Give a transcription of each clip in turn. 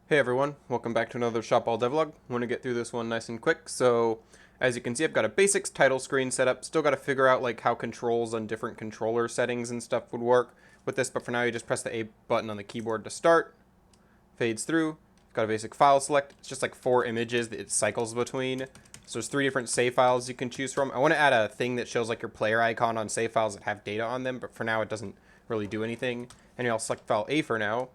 Hey everyone, welcome back to another Shotball Devlog. I want to get through this one nice and quick. So, as you can see, I've got a basics title screen set up. Still got to figure out like how controls on different controller settings and stuff would work with this, but for now you just press the A button on the keyboard to start. Fades through. Got a basic file select. It's just like 4 images that it cycles between. So there's 3 different save files you can choose from. I want to add a thing that shows like your player icon on save files that have data on them, but for now it doesn't really do anything. Anyway, I'll select file A for now.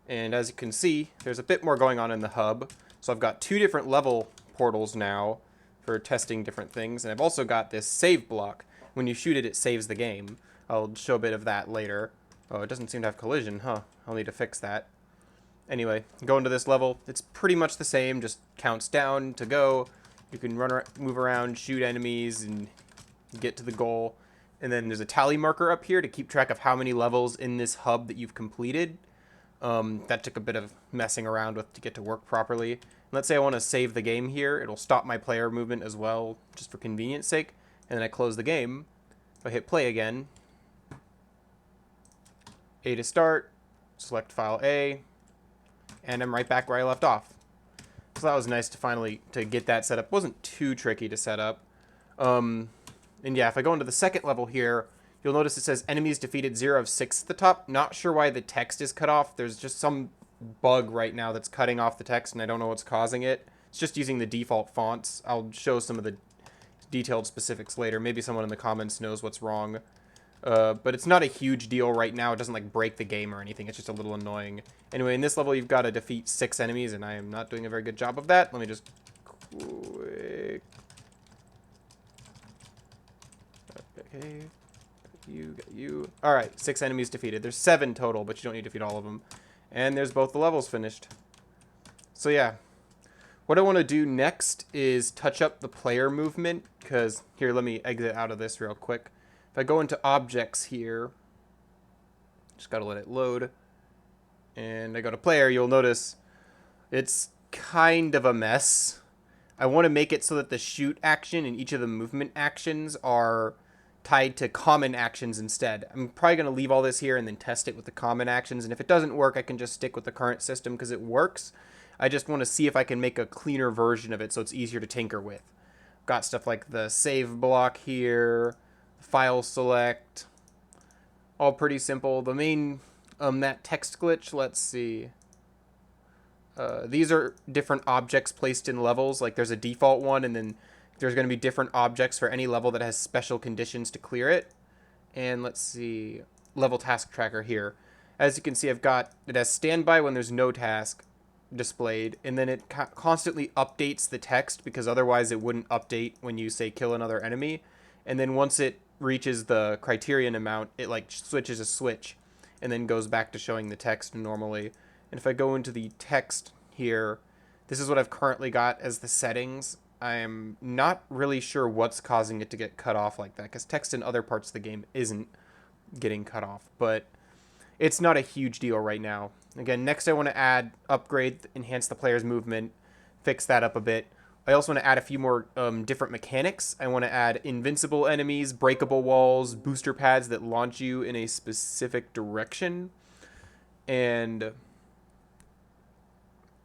And as you can see, there's a bit more going on in the hub. So I've got 2 different level portals now for testing different things. And I've also got this save block. When you shoot it, it saves the game. I'll show a bit of that later. Oh, it doesn't seem to have collision, huh? I'll need to fix that. Anyway, go into this level. It's pretty much the same, just counts down to go. You can move around, shoot enemies, and get to the goal. And then there's a tally marker up here to keep track of how many levels in this hub that you've completed. That took a bit of messing around with to get to work properly. Let's say I want to save the game here. It'll stop my player movement as well, just for convenience sake. And then I close the game. If I hit play again, A to start, select file A, and I'm right back where I left off. So that was nice to finally to get that set up. It wasn't too tricky to set up. And yeah, if I go into the second level here, you'll notice it says enemies defeated 0 of 6 at the top. Not sure why the text is cut off. There's just some bug right now that's cutting off the text, and I don't know what's causing it. It's just using the default fonts. I'll show some of the detailed specifics later. Maybe someone in the comments knows what's wrong. But it's not a huge deal right now. It doesn't like break the game or anything. It's just a little annoying. Anyway, in this level, you've got to defeat 6 enemies, and I am not doing a very good job of that. Let me just quick. Okay. Got you. All right, 6 enemies defeated. There's 7 total, but you don't need to defeat all of them. And there's both the levels finished. So yeah, what I want to do next is touch up the player movement, because here, let me exit out of this real quick. If I go into objects here, just got to let it load, and I go to player, you'll notice it's kind of a mess. I want to make it so that the shoot action and each of the movement actions are tied to common actions instead. I'm probably going to leave all this here and then test it with the common actions, and if it doesn't work, I can just stick with the current system because it works. I just want to see if I can make a cleaner version of it so it's easier to tinker with. Got stuff like the save block here, file select, all pretty simple. The main, that text glitch, let's see. These are different objects placed in levels. Like there's a default one, and then there's going to be different objects for any level that has special conditions to clear it. And let's see, level task tracker here. As you can see, it has standby when there's no task displayed, and then it constantly updates the text because otherwise it wouldn't update when you say kill another enemy. And then once it reaches the criterion amount, it like switches a switch and then goes back to showing the text normally. And if I go into the text here, this is what I've currently got as the settings. I'm not really sure what's causing it to get cut off like that, because text in other parts of the game isn't getting cut off, but it's not a huge deal right now. Again, next I want to upgrade, enhance the player's movement, fix that up a bit. I also want to add a few more different mechanics. I want to add invincible enemies, breakable walls, booster pads that launch you in a specific direction, and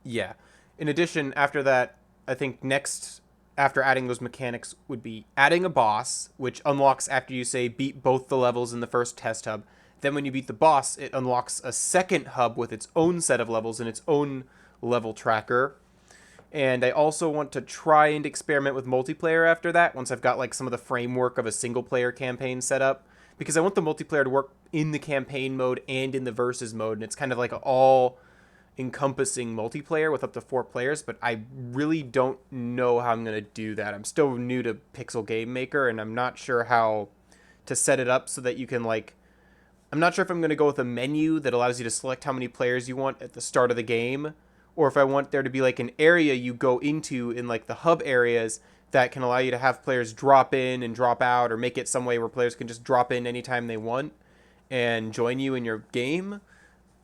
yeah. In addition, after that, I think next after adding those mechanics would be adding a boss, which unlocks after you say beat both the levels in the first test hub. Then when you beat the boss, it unlocks a second hub with its own set of levels and its own level tracker. And I also want to try and experiment with multiplayer after that, once I've got like some of the framework of a single player campaign set up, because I want the multiplayer to work in the campaign mode and in the versus mode, and it's kind of like all encompassing multiplayer with up to 4 players, but I really don't know how I'm going to do that. I'm still new to Pixel Game Maker, and I'm not sure how to set it up so that you can like, I'm not sure if I'm going to go with a menu that allows you to select how many players you want at the start of the game, or if I want there to be like an area you go into in like the hub areas that can allow you to have players drop in and drop out, or make it some way where players can just drop in anytime they want and join you in your game.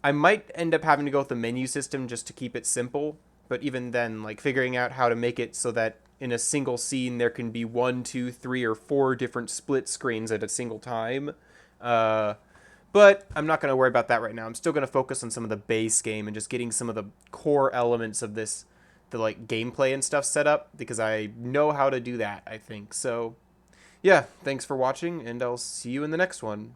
I might end up having to go with the menu system just to keep it simple, but even then, like figuring out how to make it so that in a single scene there can be 1, 2, 3, or 4 different split screens at a single time But I'm not going to worry about that right now. I'm still going to focus on some of the base game and just getting some of the core elements of this, the like gameplay and stuff set up, because I know how to do that, I think. So yeah, thanks for watching, and I'll see you in the next one.